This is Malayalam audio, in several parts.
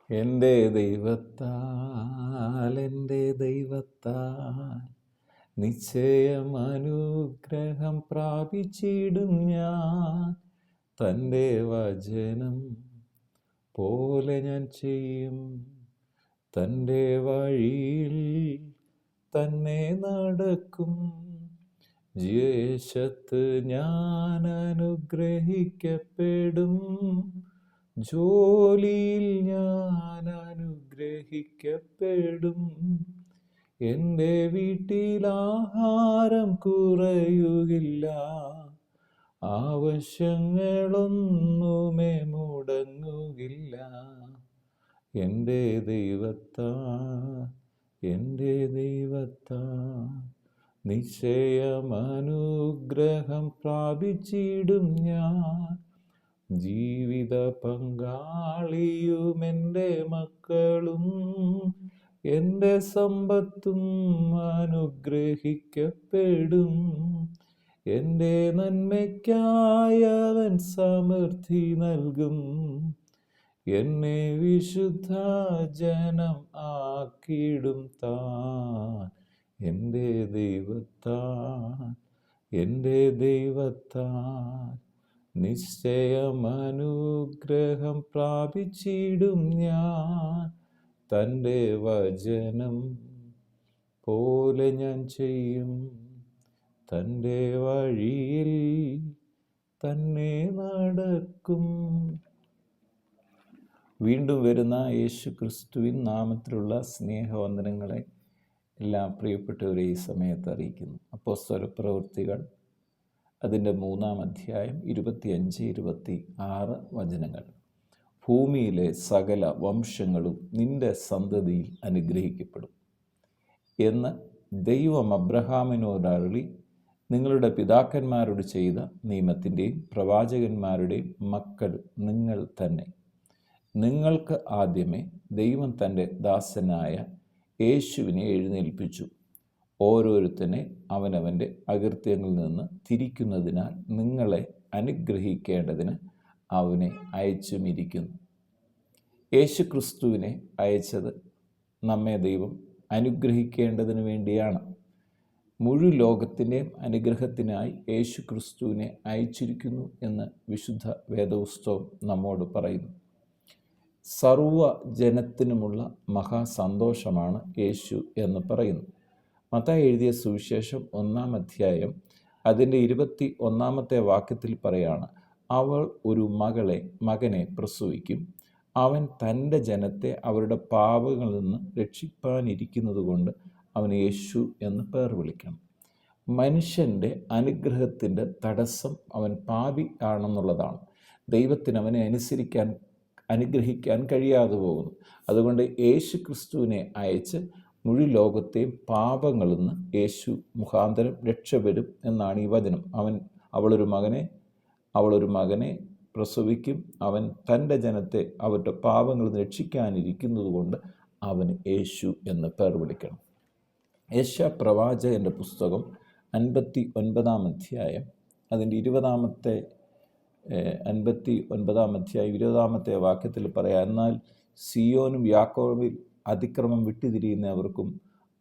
എൻ്റെ ദൈവത്താൽ നിശ്ചയം അനുഗ്രഹം പ്രാപിച്ചിടും ഞാൻ. തൻ്റെ വചനം പോലെ ഞാൻ ചെയ്യും. തൻ്റെ വഴിയിൽ തന്നെ നടക്കും. ദേശത്ത് ഞാൻ അനുഗ്രഹിക്കപ്പെടും. ജോലിയിൽ ഞാൻ അനുഗ്രഹിക്കപ്പെടും. എൻ്റെ വീട്ടിൽ ആഹാരം കുറയുകില്ല. ആവശ്യങ്ങളൊന്നുമേ മുടങ്ങുകില്ല. എൻ്റെ ദൈവത്താൽ നിശ്ചയം അനുഗ്രഹം പ്രാപിച്ചിടും ഞാൻ. ജീവിത പങ്കാളിയും എൻ്റെ മക്കളും എൻ്റെ സമ്പത്തും അനുഗ്രഹിക്കപ്പെടും. എൻ്റെ നന്മയ്ക്കായി അവൻ സമൃദ്ധി നൽകും. എന്നെ വിശുദ്ധ ജനം ആക്കിയിടും താൻ. എൻ്റെ ദൈവത്താൽ നിശ്ചയം അനുഗ്രഹം പ്രാപിച്ചിടും ഞാൻ. തൻ്റെ വചനം പോലെ ഞാൻ ചെയ്യും. തൻ്റെ വഴിയിൽ തന്നെ നടക്കും. വീണ്ടും വരുന്ന യേശു ക്രിസ്തുവിൻ നാമത്തിലുള്ള സ്നേഹവന്ദനങ്ങളെ എല്ലാ പ്രിയപ്പെട്ടവരെ ഈ സമയത്ത് അറിയിക്കുന്നു. അപ്പോസ്തലപ്രവൃത്തികൾ അതിൻ്റെ 3-ാം അധ്യായം 25-26 വചനങ്ങൾ. ഭൂമിയിലെ സകല വംശങ്ങളും നിന്റെ സന്തതിയിൽ അനുഗ്രഹിക്കപ്പെടും എന്ന് ദൈവം അബ്രഹാമിനോടരുളി നിങ്ങളുടെ പിതാക്കന്മാരോട് ചെയ്ത നിയമത്തിൻ്റെയും പ്രവാചകന്മാരുടെയും മക്കൾ നിങ്ങൾ തന്നെ. നിങ്ങൾക്ക് ആദ്യമേ ദൈവം തൻ്റെ ദാസനായ യേശുവിനെ എഴുന്നേൽപ്പിച്ചു. ഓരോരുത്തനെ അവനവൻ്റെ അകൃത്യങ്ങളിൽ നിന്ന് തിരിക്കുന്നതിനാൽ നിങ്ങളെ അനുഗ്രഹിക്കേണ്ടതിന് അവനെ അയച്ചുമിരിക്കുന്നു. യേശു ക്രിസ്തുവിനെ അയച്ചത് നമ്മെ ദൈവം അനുഗ്രഹിക്കേണ്ടതിന് വേണ്ടിയാണ്. മുഴു ലോകത്തിൻ്റെയും അനുഗ്രഹത്തിനായി യേശു ക്രിസ്തുവിനെ അയച്ചിരിക്കുന്നു എന്ന് വിശുദ്ധ വേദപുസ്തകം നമ്മോട് പറയുന്നു. സർവ ജനത്തിനുമുള്ള മഹാസന്തോഷമാണ് യേശു എന്ന് പറയുന്നു. മത്തായി എഴുതിയ സുവിശേഷം 1-ാം അധ്യായം അതിൻ്റെ 21-ാമത്തെ വാക്യത്തിൽ പറയാണ്, അവൾ ഒരു മകനെ പ്രസവിക്കും. അവൻ തൻ്റെ ജനത്തെ അവരുടെ പാപങ്ങളിൽ നിന്ന് രക്ഷിപ്പാനിരിക്കുന്നത് കൊണ്ട് അവൻ യേശു എന്ന് പേർ വിളിക്കണം. മനുഷ്യൻ്റെ അനുഗ്രഹത്തിൻ്റെ തടസ്സം അവൻ പാപി ആണെന്നുള്ളതാണ്. ദൈവത്തിന് അവനെ അനുഗ്രഹിക്കാൻ കഴിയാതെ പോകുന്നു. അതുകൊണ്ട് യേശു ക്രിസ്തുവിനെ അയച്ച് മുഴു ലോകത്തെയും പാപങ്ങളിൽ നിന്ന് യേശു മുഖാന്തരം രക്ഷപ്പെടും എന്നാണ് ഈ വചനം. അവളൊരു മകനെ പ്രസവിക്കും. അവൻ തൻ്റെ ജനത്തെ അവരുടെ പാപങ്ങളിൽ നിന്ന് രക്ഷിക്കാനിരിക്കുന്നത് കൊണ്ട് അവന് യേശു എന്ന് പേർ വിളിക്കണം. യെശയ്യാ പ്രവാചകൻ്റെ പുസ്തകം 59-ാം അധ്യായം അതിൻ്റെ 59-ാം അധ്യായം 20-ാമത്തെ വാക്യത്തിൽ പറയാം, എന്നാൽ സിയോനും യാക്കോബിൽ അതിക്രമം വിട്ടുതിരിയുന്നവർക്കും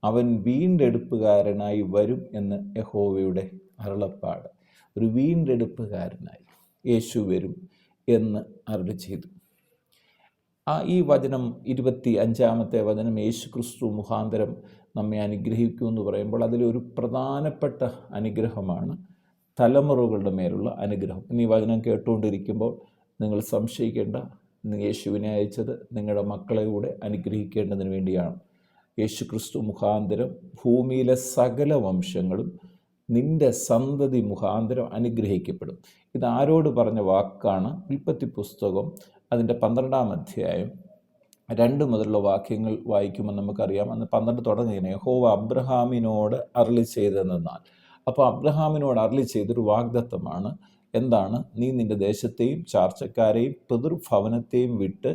അവൻ വീണ്ടെടുപ്പുകാരനായി വരും എന്ന് യഹോവയുടെ അരുളപ്പാട്. ഒരു വീണ്ടെടുപ്പുകാരനായി യേശു വരും എന്ന് അരുളി ചെയ്തു. ഈ വചനം 25-ാമത്തെ വചനം യേശു ക്രിസ്തു മുഖാന്തരം നമ്മെ അനുഗ്രഹിക്കുമെന്ന് പറയുമ്പോൾ അതിലൊരു പ്രധാനപ്പെട്ട അനുഗ്രഹമാണ് തലമുറകളുടെ മേലുള്ള അനുഗ്രഹം. ഈ വചനം കേട്ടുകൊണ്ടിരിക്കുമ്പോൾ നിങ്ങൾ സംശയിക്കേണ്ട, യേശുവിനെ അയച്ചത് നിങ്ങളുടെ മക്കളെ കൂടെ അനുഗ്രഹിക്കേണ്ടതിന് വേണ്ടിയാണ്. യേശു ക്രിസ്തു മുഖാന്തരം ഭൂമിയിലെ സകല വംശങ്ങളും നിന്റെ സന്തതി മുഖാന്തരം അനുഗ്രഹിക്കപ്പെടും. ഇതാരോട് പറഞ്ഞ വാക്കാണ്? ഉൽപ്പത്തി പുസ്തകം അതിൻ്റെ 12-ാം അധ്യായം 2 മുതലുള്ള വാക്യങ്ങൾ വായിക്കുമ്പോൾ നമുക്കറിയാം. അന്ന് 12 തുടങ്ങുകയാണ്, യഹോവ അബ്രഹാമിനോട് അരുളി ചെയ്തതെന്നാൽ. അപ്പോൾ അബ്രഹാമിനോട് അരുളി ചെയ്തൊരു വാഗ്ദത്തമാണ്. എന്താണ്? നീ നിൻ്റെ ദേശത്തെയും ചാർച്ചക്കാരെയും പിതൃഭവനത്തെയും വിട്ട്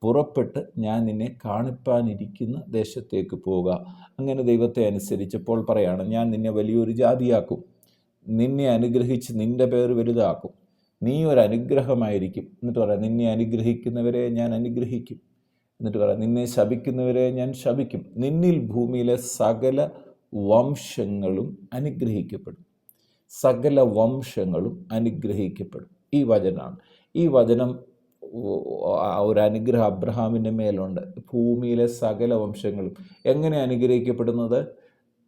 പുറപ്പെട്ട് ഞാൻ നിന്നെ കാണിപ്പാനിരിക്കുന്ന ദേശത്തേക്ക് പോവുക. അങ്ങനെ ദൈവത്തെ അനുസരിച്ചപ്പോൾ പറയാണ്, ഞാൻ നിന്നെ വലിയൊരു ജാതിയാക്കും, നിന്നെ അനുഗ്രഹിച്ച് നിൻ്റെ പേർ വലുതാക്കും, നീ ഒരു അനുഗ്രഹമായിരിക്കും. എന്നിട്ട് പറയാം, നിന്നെ അനുഗ്രഹിക്കുന്നവരെ ഞാൻ അനുഗ്രഹിക്കും, എന്നിട്ട് പറയാം, നിന്നെ ശപിക്കുന്നവരെ ഞാൻ ശപിക്കും, നിന്നിൽ ഭൂമിയിലെ സകല വംശങ്ങളും അനുഗ്രഹിക്കപ്പെടും. സകല വംശങ്ങളും അനുഗ്രഹിക്കപ്പെടും. ഈ വചനമാണ്. ഈ വചനം ഒരു അനുഗ്രഹം അബ്രഹാമിൻ്റെ മേലുണ്ട്. ഭൂമിയിലെ സകല വംശങ്ങളും എങ്ങനെ അനുഗ്രഹിക്കപ്പെടുന്നത്?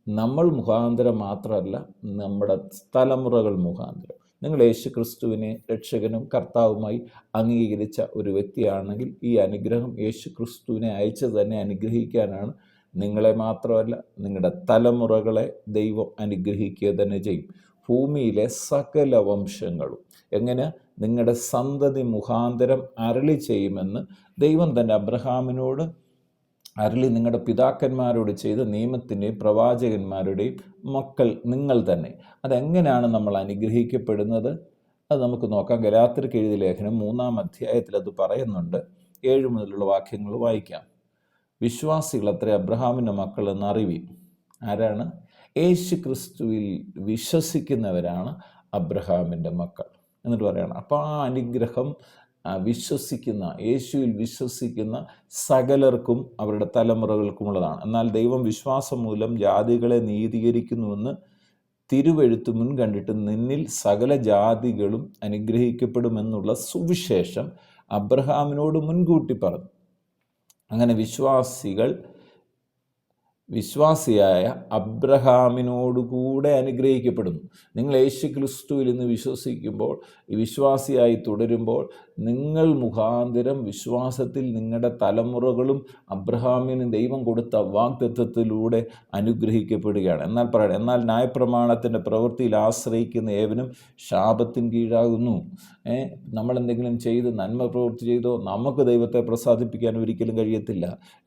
നമ്മൾ മുഖാന്തരം മാത്രമല്ല, നമ്മുടെ തലമുറകൾ മുഖാന്തരം. നിങ്ങൾ യേശു ക്രിസ്തുവിനെ രക്ഷകനും കർത്താവുമായി അംഗീകരിച്ച ഒരു വ്യക്തിയാണെങ്കിൽ ഈ അനുഗ്രഹം യേശു ക്രിസ്തുവിനെ അയച്ചത് തന്നെ അനുഗ്രഹിക്കാനാണ്. നിങ്ങളെ മാത്രമല്ല, നിങ്ങളുടെ തലമുറകളെ ദൈവം അനുഗ്രഹിക്കുക തന്നെ ചെയ്യും. ഭൂമിയിലെ സകല വംശങ്ങളും എങ്ങനെ? നിങ്ങളുടെ സന്തതി മുഖാന്തരം അരുളി ചെയ്യുമെന്ന് ദൈവം തന്നെ അബ്രഹാമിനോട് അരുളി നിങ്ങളുടെ പിതാക്കന്മാരോട് ചെയ്ത നിയമത്തിൻ്റെയും പ്രവാചകന്മാരുടെയും മക്കൾ നിങ്ങൾ തന്നെ. അതെങ്ങനെയാണ് നമ്മൾ അനുഗ്രഹിക്കപ്പെടുന്നത്? അത് നമുക്ക് നോക്കാം. ഗലാത്യർക്ക് എഴുതിയ ലേഖനം 3-ാം അധ്യായത്തിൽ അത് പറയുന്നുണ്ട്. 7 മുതലുള്ള വാക്യങ്ങൾ വായിക്കാം. വിശ്വാസികളത്രേ അബ്രഹാമിൻ്റെ മക്കൾ എന്നറിവീൻ. ആരാണ്? യേശു ക്രിസ്തുവിൽ വിശ്വസിക്കുന്നവരാണ് അബ്രഹാമിൻ്റെ മക്കൾ എന്നിട്ട് പറയണം. അപ്പോൾ ആ അനുഗ്രഹം വിശ്വസിക്കുന്ന, യേശുവിൽ വിശ്വസിക്കുന്ന സകലർക്കും അവരുടെ തലമുറകൾക്കുമുള്ളതാണ്. എന്നാൽ ദൈവം വിശ്വാസം മൂലം ജാതികളെ നീതീകരിക്കുന്നുവെന്ന് തിരുവെഴുത്ത് മുൻകണ്ടിട്ട് നിന്നിൽ സകല ജാതികളും അനുഗ്രഹിക്കപ്പെടുമെന്നുള്ള സുവിശേഷം അബ്രഹാമിനോട് മുൻകൂട്ടി പറഞ്ഞു. അങ്ങനെ വിശ്വാസിയായ അബ്രഹാമിനോടുകൂടെ അനുഗ്രഹിക്കപ്പെടുന്നു. നിങ്ങൾ യേശു ക്രിസ്തുവിൽ ഇന്ന് വിശ്വസിക്കുമ്പോൾ, ഈ വിശ്വാസിയായി തുടരുമ്പോൾ, നിങ്ങൾ മുഖാന്തരം വിശ്വാസത്തിൽ നിങ്ങളുടെ തലമുറകളും അബ്രഹാമിന് ദൈവം കൊടുത്ത വാഗ്ദത്തത്തിലൂടെ അനുഗ്രഹിക്കപ്പെടുകയാണ്. എന്നാൽ ന്യായപ്രമാണത്തിൻ്റെ പ്രവൃത്തിയിൽ ആശ്രയിക്കുന്ന ഏവനും ശാപത്തിന് കീഴാകുന്നു. നമ്മളെന്തെങ്കിലും ചെയ്ത് നന്മ പ്രവൃത്തി ചെയ്തോ നമുക്ക് ദൈവത്തെ പ്രസാദിപ്പിക്കാൻ ഒരിക്കലും കഴിയത്തില്ല.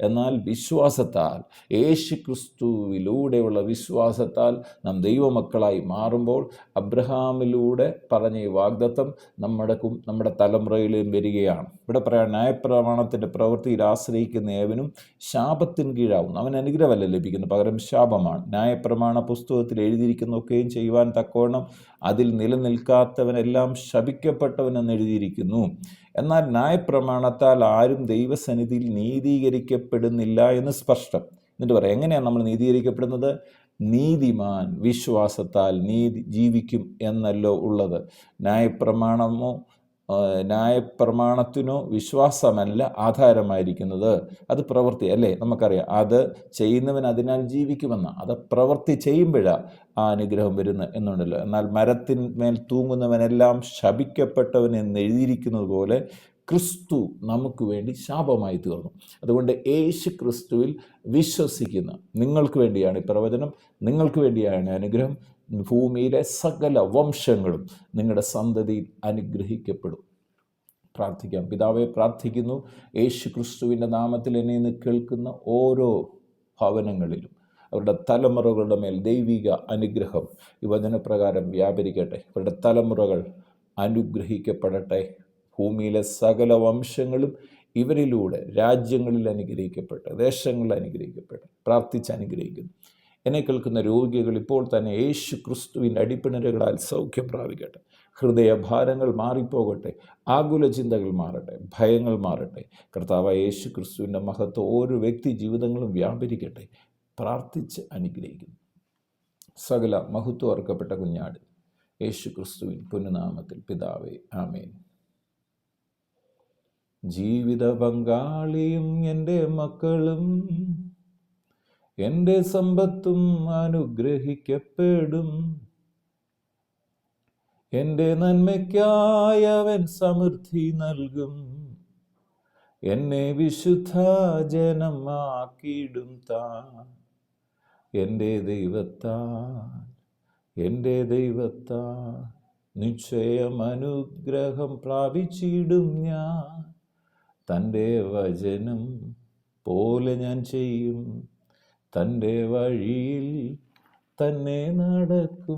എന്നാൽ വിശ്വാസത്താൽ, യേശു ക്രിസ്തുവിലൂടെയുള്ള വിശ്വാസത്താൽ നാം ദൈവമക്കളായി മാറുമ്പോൾ അബ്രഹാമിലൂടെ പറഞ്ഞ ഈ വാഗ്ദത്തം നമ്മുടെ തലമുറയിലും വരികയാണ്. ഇവിടെ പറയാം, ന്യായപ്രമാണത്തിൻ്റെ പ്രവൃത്തിയിൽ ആശ്രയിക്കുന്ന ഏവനും ശാപത്തിന് കീഴാവുന്നു. അവൻ അനുഗ്രഹമല്ല ലഭിക്കുന്നത്, പകരം ശാപമാണ്. ന്യായപ്രമാണ പുസ്തകത്തിൽ എഴുതിയിരിക്കുന്നതൊക്കെയും ചെയ്യുവാൻ തക്കവണ്ണം അതിൽ നിലനിൽക്കാത്തവനെല്ലാം ശപിക്കപ്പെട്ടവനെന്ന് എഴുതിയിരിക്കുന്നു. എന്നാൽ ന്യായപ്രമാണത്താൽ ആരും ദൈവസന്നിധിയിൽ നീതീകരിക്കപ്പെടുന്നില്ല എന്ന് സ്പഷ്ടം. എന്നിട്ട് പറയാം, എങ്ങനെയാണ് നമ്മൾ നീതീകരിക്കപ്പെടുന്നത്? നീതിമാൻ വിശ്വാസത്താൽ ജീവിക്കും എന്നല്ലോ ഉള്ളത്. ന്യായപ്രമാണത്തിനോ വിശ്വാസമല്ല ആധാരമായിരിക്കുന്നത്, അത് പ്രവൃത്തി അല്ലേ? നമുക്കറിയാം, അത് ചെയ്യുന്നവൻ അതിനാൽ ജീവിക്കുമെന്ന്. അത് പ്രവൃത്തി ചെയ്യുമ്പോഴാണ് ആ അനുഗ്രഹം വരുന്നത് എന്നുണ്ടല്ലോ. എന്നാൽ മരത്തിന്മേൽ തൂങ്ങുന്നവനെല്ലാം ശപിക്കപ്പെട്ടവൻ എന്ന് എഴുതിയിരിക്കുന്നത് പോലെ ക്രിസ്തു നമുക്ക് വേണ്ടി ശാപമായി തീർന്നു. അതുകൊണ്ട് യേശു ക്രിസ്തുവിൽ വിശ്വസിക്കുന്ന നിങ്ങൾക്ക് വേണ്ടിയാണ് ഈ പ്രവചനം, നിങ്ങൾക്ക് വേണ്ടിയാണ് അനുഗ്രഹം. ഭൂമിയിലെ സകല വംശങ്ങളും നിങ്ങളുടെ സന്തതിയിൽ അനുഗ്രഹിക്കപ്പെടും. പ്രാർത്ഥിക്കാം. പിതാവെ, പ്രാർത്ഥിക്കുന്നു, യേശു ക്രിസ്തുവിൻ്റെ നാമത്തിൽ എന്നെ ഇന്ന് കേൾക്കുന്ന ഓരോ ഭവനങ്ങളിലും അവരുടെ തലമുറകളുടെ മേൽ ദൈവിക അനുഗ്രഹം ഈ വചനപ്രകാരം വ്യാപരിക്കട്ടെ. അവരുടെ തലമുറകൾ അനുഗ്രഹിക്കപ്പെടട്ടെ. ഭൂമിയിലെ സകല വംശങ്ങളും ഇവരിലൂടെ രാജ്യങ്ങളിൽ അനുഗ്രഹിക്കപ്പെട്ട്, ദേശങ്ങളിൽ അനുഗ്രഹിക്കപ്പെട്ട് പ്രാർത്ഥിച്ച് അനുഗ്രഹിക്കുന്നു. എന്നെ കേൾക്കുന്ന രോഗികൾ ഇപ്പോൾ തന്നെ യേശു ക്രിസ്തുവിൻ്റെ അടിപ്പിണരുകളാൽ സൗഖ്യം പ്രാപിക്കട്ടെ. ഹൃദയഭാരങ്ങൾ മാറിപ്പോകട്ടെ, ആകുല ചിന്തകൾ മാറട്ടെ, ഭയങ്ങൾ മാറട്ടെ. കർത്താവായ യേശു ക്രിസ്തുവിൻ്റെ മഹത്വം ഓരോ വ്യക്തി ജീവിതങ്ങളും വ്യാപരിക്കട്ടെ. പ്രാർത്ഥിച്ച് അനുഗ്രഹിക്കുന്നു. സകല മഹത്വം അർക്കപ്പെട്ട കുഞ്ഞാട് യേശു ക്രിസ്തുവിൻ പുണ്യനാമത്തിൽ പിതാവേ, ആമേൻ. ജീവിത പങ്കാളിയും എൻ്റെ മക്കളും എൻ്റെ സമ്പത്തും അനുഗ്രഹിക്കപ്പെടും. എൻ്റെ നന്മയ്ക്കായി അവൻ സമൃദ്ധി നൽകും. എന്നെ വിശുദ്ധ ജനമാക്കിയിടും താൻ. എൻ്റെ ദൈവത്താൽ നിശ്ചയം അനുഗ്രഹം പ്രാപിച്ചിടും ഞാൻ. തൻ്റെ വചനം പോലെ ഞാൻ ചെയ്യും, തൻ്റെ വഴിയിൽ തന്നെ നടക്കും.